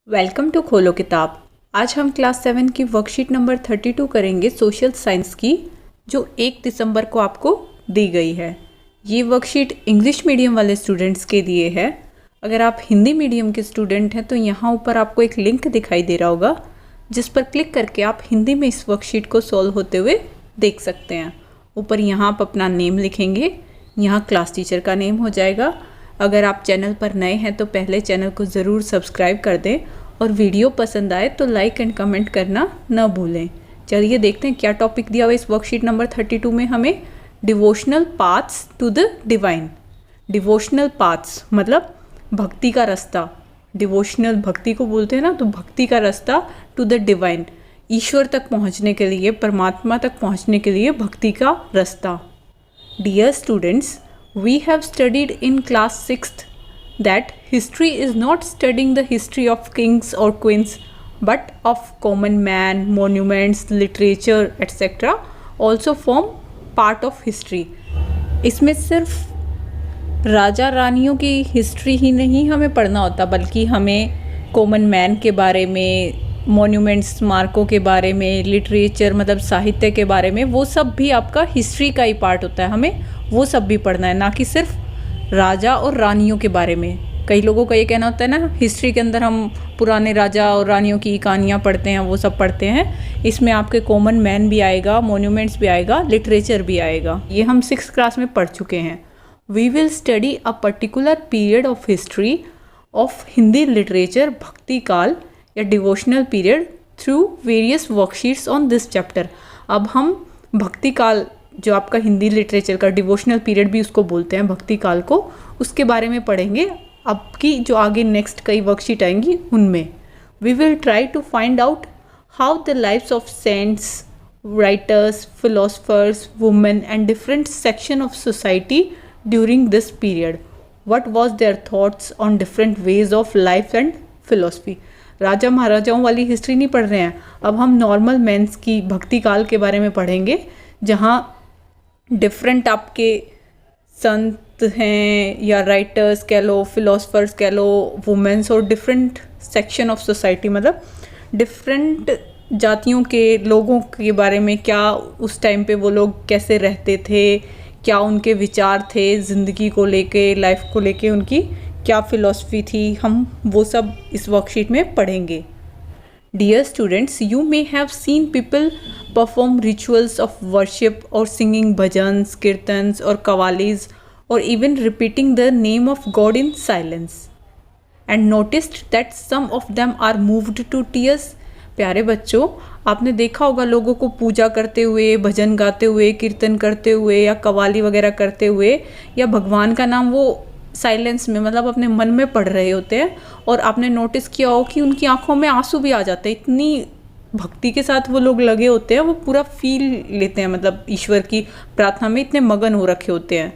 Welcome to खोलो किताब। आज हम क्लास 7 की वर्कशीट नंबर 32 करेंगे सोशल साइंस की, जो 1 दिसंबर को आपको दी गई है। ये वर्कशीट इंग्लिश मीडियम वाले स्टूडेंट्स के लिए है। अगर आप हिंदी मीडियम के स्टूडेंट हैं तो यहाँ ऊपर आपको एक लिंक दिखाई दे रहा होगा, जिस पर क्लिक करके आप हिंदी में इस वर्कशीट को सॉल्व होते हुए देख सकते हैं। ऊपर यहाँ आप अपना नेम लिखेंगे, यहाँ क्लास टीचर का नेम हो जाएगा। अगर आप चैनल पर नए हैं तो पहले चैनल को ज़रूर सब्सक्राइब कर दें और वीडियो पसंद आए तो लाइक एंड कमेंट करना न भूलें। चलिए देखते हैं क्या टॉपिक दिया हुआ इस वर्कशीट नंबर 32 में हमें। Devotional paths to the divine. Devotional paths मतलब भक्ति का रास्ता। डिवोशनल भक्ति को बोलते हैं ना, तो भक्ति का रास्ता टू द डिवाइन, ईश्वर तक पहुंचने के लिए, परमात्मा तक पहुंचने के लिए भक्ति का रास्ता। Dear students, we have studied in class 6th that history is not studying the history of kings or queens but of common man, monuments, literature etc. also form part of history. इसमें सिर्फ राजा रानियों की history ही नहीं हमें पढ़ना होता, बल्कि हमें कॉमन मैन के बारे में, मॉन्यूमेंट्स, स्मारकों के बारे में, लिटरेचर मतलब साहित्य के बारे में, वो सब भी आपका हिस्ट्री का ही पार्ट होता है। हमें वो सब भी पढ़ना है, ना कि सिर्फ राजा और रानियों के बारे में। कई लोगों का ये कहना होता है ना, हिस्ट्री के अंदर हम पुराने राजा और रानियों की कहानियाँ पढ़ते हैं, वो सब पढ़ते हैं। इसमें आपके कॉमन मैन भी आएगा, मॉन्यूमेंट्स भी आएगा, लिटरेचर भी आएगा। ये हम 6th क्लास में पढ़ चुके हैं। We will study a particular period of history of Hindi literature, bhakti kaal या devotional period through various worksheets on this chapter. अब हम भक्ति काल, जो आपका हिंदी लिटरेचर का डिवोशनल पीरियड भी उसको बोलते हैं, भक्ति काल को, उसके बारे में पढ़ेंगे। अब की जो आगे नेक्स्ट कई वर्कशीट आएंगी उनमें we will try to find out how the lifes of saints, writers, philosophers, women and different section of society during this period, what was their thoughts on different ways of life and philosophy. राजा महाराजाओं वाली history नहीं पढ़ रहे हैं, अब हम normal men's की भक्ति काल के बारे में पढ़ेंगे, जहाँ डिफरेंट आपके संत हैं या राइटर्स कह लो, फिलोसफर्स कह लो, वुमेन्स और डिफरेंट सेक्शन ऑफ सोसाइटी मतलब डिफरेंट जातियों के लोगों के बारे में, क्या उस टाइम पे वो लोग कैसे रहते थे, क्या उनके विचार थे ज़िंदगी को लेके, लाइफ को लेके, उनकी क्या फ़िलॉसफी थी, हम वो सब इस वर्कशीट में पढ़ेंगे। Dear students, you may have seen people perform rituals of worship or singing bhajans, kirtans or qawwalis or even repeating the name of God in silence and noticed that some of them are moved to tears. प्यारे बच्चों, आपने देखा होगा लोगों को पूजा करते हुए, भजन गाते हुए, कीर्तन करते हुए या कव्वाली वगैरह करते हुए, या भगवान का नाम वो साइलेंस में मतलब अपने मन में पढ़ रहे होते हैं, और आपने नोटिस किया हो कि उनकी आंखों में आंसू भी आ जाते हैं। इतनी भक्ति के साथ वो लोग लगे होते हैं, वो पूरा फील लेते हैं, मतलब ईश्वर की प्रार्थना में इतने मगन हो रखे होते हैं।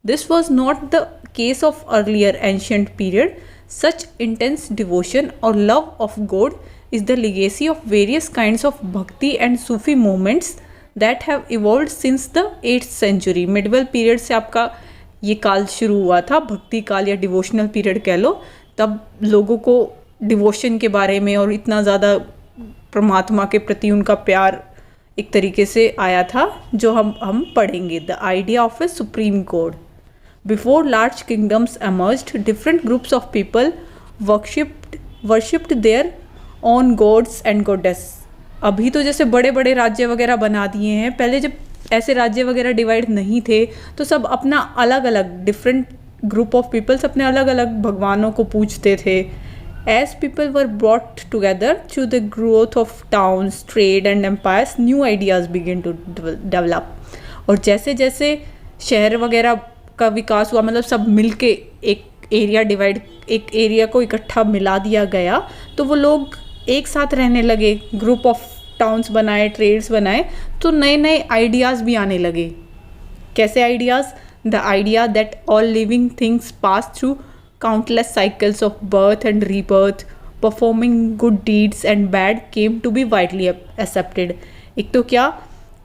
This was not the case of earlier ancient period. Such intense devotion और love of God is the legacy of various kinds of bhakti and Sufi movements that have evolved since the 8th century। Medieval period से आपका ये काल शुरू हुआ था, भक्ति काल या डिवोशनल पीरियड कह लो। तब लोगों को डिवोशन के बारे में और इतना ज़्यादा परमात्मा के प्रति उनका प्यार एक तरीके से आया था, जो हम पढ़ेंगे। The idea of a supreme God. Before large kingdoms emerged, different groups of people worshipped their own gods and goddess. अभी तो जैसे बड़े बड़े राज्य वगैरह बना दिए हैं, पहले जब ऐसे राज्य वगैरह डिवाइड नहीं थे तो सब अपना अलग अलग, डिफरेंट ग्रुप ऑफ पीपल्स अपने अलग अलग भगवानों को पूजते थे। As people were brought together through the growth of towns, trade and empires, new ideas begin to develop. और जैसे जैसे शहर वगैरह का विकास हुआ, मतलब सब मिलके एक एरिया को इकट्ठा मिला दिया गया, तो वो लोग एक साथ रहने लगे, ग्रुप ऑफ टाउन्स बनाए, ट्रेड्स बनाए, तो नए नए आइडियाज़ भी आने लगे। कैसे ideas? The idea that all living things pass through countless cycles of birth and rebirth, performing good deeds and bad came to be widely accepted. एक तो क्या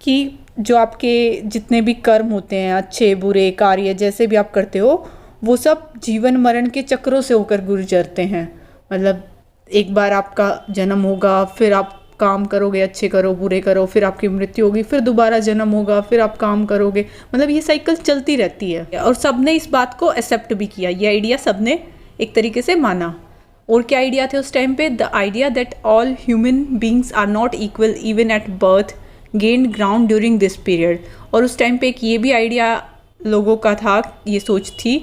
कि जो आपके जितने भी कर्म होते हैं, अच्छे बुरे कार्य जैसे भी आप करते हो, वो सब जीवन मरण के चक्रों से होकर गुजरते हैं। मतलब एक बार आपका जन्म होगा, फिर आप काम करोगे, अच्छे करो, बुरे करो, फिर आपकी मृत्यु होगी, फिर दोबारा जन्म होगा, फिर आप काम करोगे, मतलब ये साइकिल चलती रहती है। और सबने इस बात को एक्सेप्ट भी किया, ये आइडिया सबने एक तरीके से माना। और क्या आइडिया थे उस टाइम पे? The idea that all human beings are not equal even at birth gained ground during this period. और उस टाइम पे एक ये भी आइडिया लोगों का था, ये सोच थी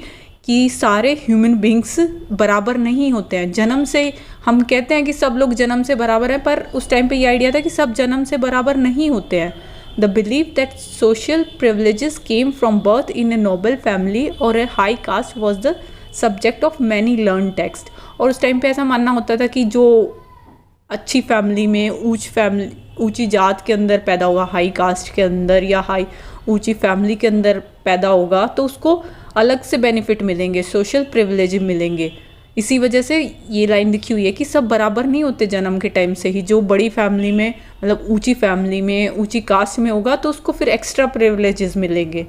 कि सारे ह्यूमन बींग्स बराबर नहीं होते हैं। जन्म से हम कहते हैं कि सब लोग जन्म से बराबर हैं, पर उस टाइम पे ये आइडिया था कि सब जन्म से बराबर नहीं होते हैं। The believe that social privileges came from birth in a noble family और a high caste was the subject of many learn text. और उस टाइम पे ऐसा मानना होता था कि जो अच्छी फैमिली में, ऊंची जात के अंदर पैदा हुआ, हाई कास्ट के अंदर या ऊंची फैमिली के अंदर पैदा होगा, तो उसको अलग से बेनिफिट मिलेंगे, सोशल प्रिविलेज मिलेंगे। इसी वजह से ये लाइन लिखी हुई है कि सब बराबर नहीं होते जन्म के टाइम से ही। जो बड़ी फैमिली में, मतलब ऊंची फैमिली में, ऊंची कास्ट में होगा, तो उसको फिर एक्स्ट्रा प्रिविलेजेस मिलेंगे।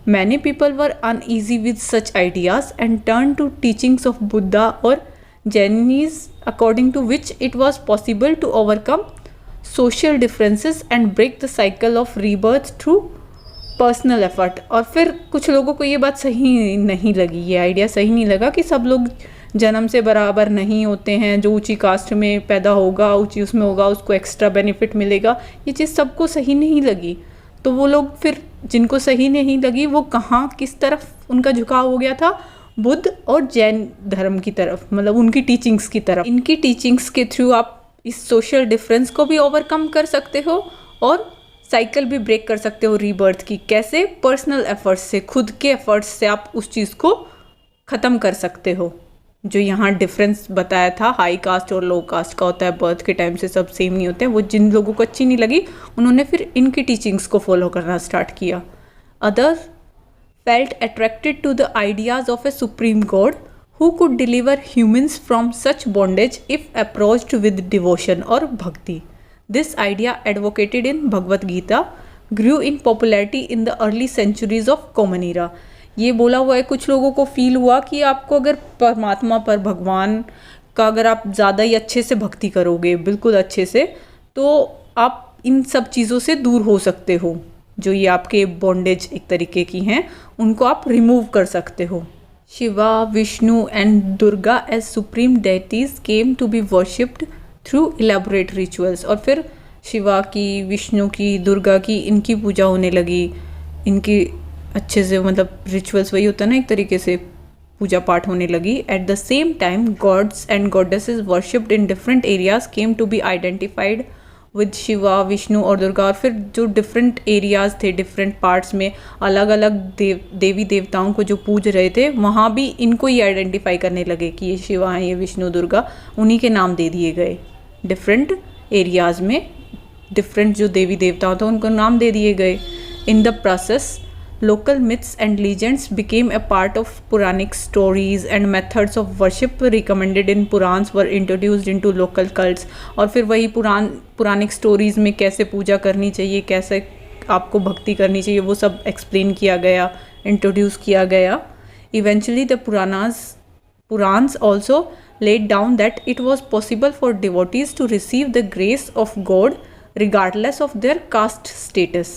Many people were uneasy with such ideas and turn to teachings of Buddha और जैनिनीज according to which it was possible to overcome social differences and break the cycle of rebirth through personal effort. और फिर कुछ लोगों को ये बात सही नहीं लगी, ये आइडिया सही नहीं लगा कि सब लोग जन्म से बराबर नहीं होते हैं, जो ऊंची कास्ट में पैदा होगा, ऊंची उसमें होगा, उसको एक्स्ट्रा बेनिफिट मिलेगा। ये चीज़ सबको सही नहीं लगी। तो वो लोग फिर, जिनको सही नहीं लगी, वो कहाँ किस तरफ उनका झुकाव हो गया था? बुद्ध और जैन धर्म की तरफ, मतलब उनकी टीचिंग्स की तरफ। इनकी टीचिंग्स के थ्रू आप इस सोशल डिफरेंस को भी ओवरकम कर सकते हो और साइकिल भी ब्रेक कर सकते हो रीबर्थ की। कैसे? पर्सनल एफर्ट्स से, खुद के एफर्ट्स से आप उस चीज़ को ख़त्म कर सकते हो। जो यहाँ डिफरेंस बताया था हाई कास्ट और लो कास्ट का होता है, बर्थ के टाइम से सब सेम नहीं होते हैं, वो जिन लोगों को अच्छी नहीं लगी उन्होंने फिर इनकी टीचिंग्स को फॉलो करना स्टार्ट किया। Others felt attracted to the ideas of a supreme god who could deliver humans from such bondage if approached with devotion और भक्ति. This idea advocated in Bhagavad Gita grew in popularity in the early centuries of Common Era. ये बोला हुआ है, कुछ लोगों को feel हुआ कि आपको अगर परमात्मा पर, भगवान का अगर आप ज़्यादा ही अच्छे से भक्ति करोगे, बिल्कुल अच्छे से, तो आप इन सब चीज़ों से दूर हो सकते हो। जो ये आपके बॉन्डेज एक तरीके की हैं, उनको आप रिमूव कर सकते हो। Shiva, Vishnu and Durga as supreme deities came to be worshipped through elaborate rituals. और फिर शिवा की, विष्णु की, दुर्गा की, इनकी पूजा होने लगी, इनकी अच्छे से, मतलब रिचुअल्स वही होता है ना, एक तरीके से पूजा पाठ होने लगी। At the same time gods and goddesses worshipped in different areas came to be identified with Shiva, Vishnu और दुर्गा। और फिर जो डिफरेंट एरियाज़ थे, डिफरेंट पार्ट्स में अलग अलग देवी देवताओं को जो पूज रहे थे, वहाँ भी इनको ही आइडेंटिफाई करने लगे कि ये शिवा हैं, ये विष्णु, दुर्गा, उन्हीं के नाम दे दिए गए। डिफरेंट एरियाज़ में डिफरेंट जो देवी देवताओं थे उनको नाम दे दिए गए। In the process local myths and legends became a part of Puranic stories and methods of worship recommended in Purans were introduced into local cults. और फिर वही पुरानिक स्टोरीज़ में कैसे पूजा करनी चाहिए, कैसे आपको भक्ति करनी चाहिए, वो सब एक्सप्लेन किया गया, इंट्रोड्यूस किया गया। Eventually the Purans also laid down that it was possible for devotees to receive the grace of God regardless of their caste status.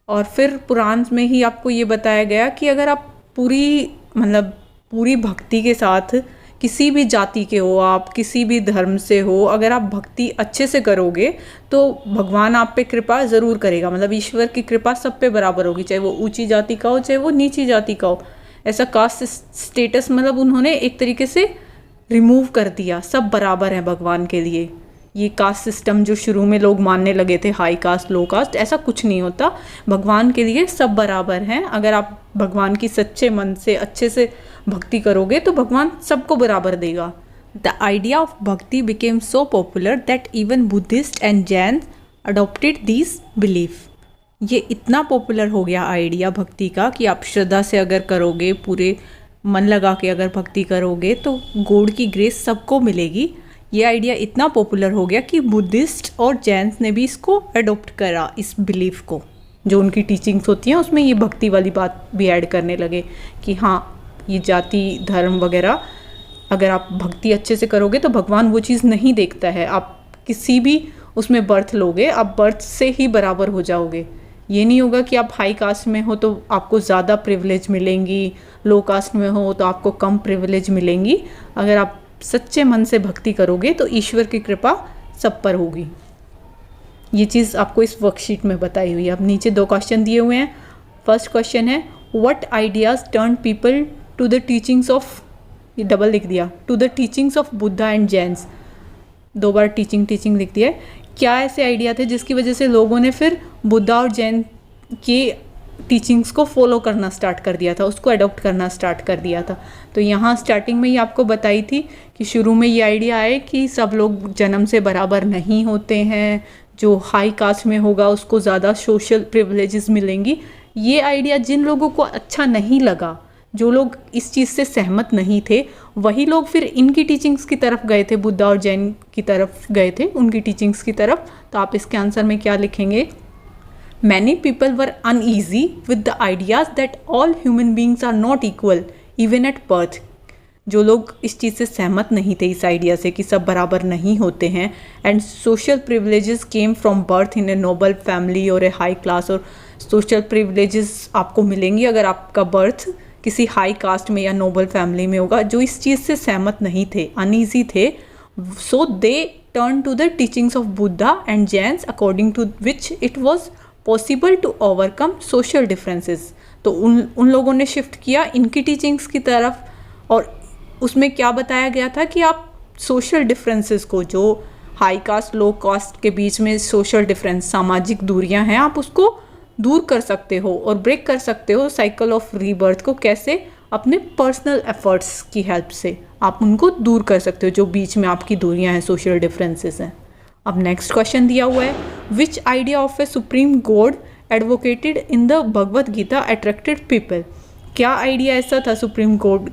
और फिर पुराण में ही आपको ये बताया गया कि अगर आप पूरी भक्ति के साथ, किसी भी जाति के हो, आप किसी भी धर्म से हो, अगर आप भक्ति अच्छे से करोगे तो भगवान आप पे कृपा ज़रूर करेगा। मतलब ईश्वर की कृपा सब पे बराबर होगी, चाहे वो ऊंची जाति का हो, चाहे वो नीची जाति का हो। ऐसा कास्ट स्टेटस मतलब उन्होंने एक तरीके से रिमूव कर दिया, सब बराबर हैं भगवान के लिए। ये कास्ट सिस्टम जो शुरू में लोग मानने लगे थे, हाई कास्ट, लो कास्ट, ऐसा कुछ नहीं होता। भगवान के लिए सब बराबर हैं। अगर आप भगवान की सच्चे मन से, अच्छे से भक्ति करोगे तो भगवान सबको बराबर देगा। द आइडिया ऑफ भक्ति became so popular that even Buddhist and Jain adopted this belief. ये इतना पॉपुलर हो गया आइडिया भक्ति का कि आप श्रद्धा से अगर करोगे, पूरे मन लगा के अगर भक्ति करोगे तो गॉड की ग्रेस सबको मिलेगी। ये आइडिया इतना पॉपुलर हो गया कि बुद्धिस्ट और जैन्स ने भी इसको अडोप्ट करा, इस बिलीफ को। जो उनकी टीचिंग्स होती हैं उसमें ये भक्ति वाली बात भी ऐड करने लगे कि हाँ, ये जाति, धर्म वगैरह अगर आप भक्ति अच्छे से करोगे तो भगवान वो चीज़ नहीं देखता है। आप किसी भी उसमें बर्थ लोगे, आप बर्थ से ही बराबर हो जाओगे। ये नहीं होगा कि आप हाई कास्ट में हो तो आपको ज़्यादा प्रिविलेज मिलेंगी, लो कास्ट में हो तो आपको कम प्रिविलेज मिलेंगी। अगर आप सच्चे मन से भक्ति करोगे तो ईश्वर की कृपा सब पर होगी। ये चीज़ आपको इस वर्कशीट में बताई हुई है। अब नीचे 2 क्वेश्चन दिए हुए हैं। फर्स्ट क्वेश्चन है what ideas turn people to the teachings of, ये डबल लिख दिया, to the teachings of Buddha and Jains. 2 बार टीचिंग लिख दिया है। क्या ऐसे आइडिया थे जिसकी वजह से लोगों ने फिर बुद्धा और जैन के टीचिंग्स को फॉलो करना स्टार्ट कर दिया था, उसको अडॉप्ट करना स्टार्ट कर दिया था। तो यहाँ स्टार्टिंग में ही आपको बताई थी कि शुरू में ये आइडिया आए कि सब लोग जन्म से बराबर नहीं होते हैं, जो हाई कास्ट में होगा उसको ज़्यादा सोशल प्रिविलेजेस मिलेंगी। ये आइडिया जिन लोगों को अच्छा नहीं लगा, जो लोग इस चीज़ से सहमत नहीं थे, वही लोग फिर इनकी टीचिंग्स की तरफ गए थे, बुद्धा और जैन की तरफ गए थे, उनकी टीचिंग्स की तरफ। तो आप इसके आंसर में क्या लिखेंगे? Many people were uneasy with the ideas that all human beings are not equal even at birth. जो लोग इस चीज़ से सहमत नहीं थे, इस आइडिया से कि सब बराबर नहीं होते हैं, and social privileges came from birth in a noble family और ए हाई क्लास। और सोशल प्रिविलेजेस आपको मिलेंगी अगर आपका बर्थ किसी हाई कास्ट में या नोबल फैमिली में होगा। जो इस चीज़ से सहमत नहीं थे, अनईजी थे, so they turn to the teachings of Buddha and Jains according to which it was possible to overcome social differences. तो उन लोगों ने शिफ्ट किया इनकी टीचिंग्स की तरफ, और उसमें क्या बताया गया था कि आप सोशल डिफरेंसेस को, जो हाई कास्ट लो कास्ट के बीच में सोशल डिफरेंस, सामाजिक दूरियां हैं, आप उसको दूर कर सकते हो और ब्रेक कर सकते हो साइकिल ऑफ रीबर्थ को। कैसे? अपने पर्सनल एफर्ट्स की हेल्प से आप उनको दूर कर सकते हो, जो बीच में आपकी दूरियां हैं, सोशल डिफरेंसेस हैं। अब नेक्स्ट क्वेश्चन दिया हुआ है which idea of a supreme god advocated in the Bhagavad Gita attracted people. क्या आइडिया ऐसा था सुप्रीम गॉड,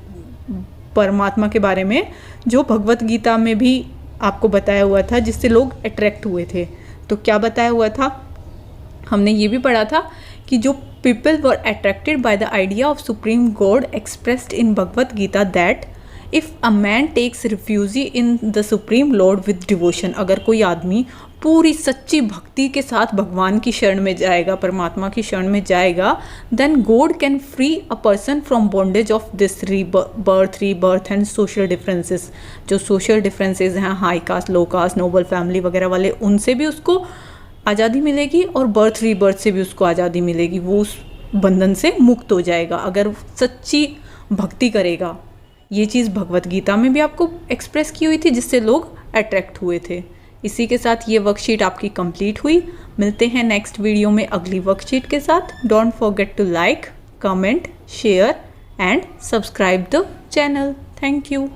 परमात्मा के बारे में, जो भगवत गीता में भी आपको बताया हुआ था, जिससे लोग अट्रैक्ट हुए थे? तो क्या बताया हुआ था? हमने ये भी पढ़ा था कि जो people were attracted by the idea of supreme god expressed in Bhagavad Gita that if a man takes refuge in the supreme lord with devotion. अगर कोई आदमी पूरी सच्ची भक्ति के साथ भगवान की शरण में जाएगा, परमात्मा की शरण में जाएगा, then God can free a person from bondage of this rebirth and social differences. जो सोशल डिफरेंसेस हैं, high caste, low caste, noble family वगैरह वाले, उनसे भी उसको आज़ादी मिलेगी और बर्थ रीबर्थ से भी उसको आज़ादी मिलेगी। वो उस बंधन से मुक्त हो जाएगा अगर सच्ची भक्ति करेगा। ये चीज़ भगवत गीता में भी आपको एक्सप्रेस की हुई थी, जिससे लोग अट्रैक्ट हुए थे। इसी के साथ ये वर्कशीट आपकी कंप्लीट हुई। मिलते हैं नेक्स्ट वीडियो में अगली वर्कशीट के साथ। Don't forget to like, comment, share and subscribe the channel. Thank you.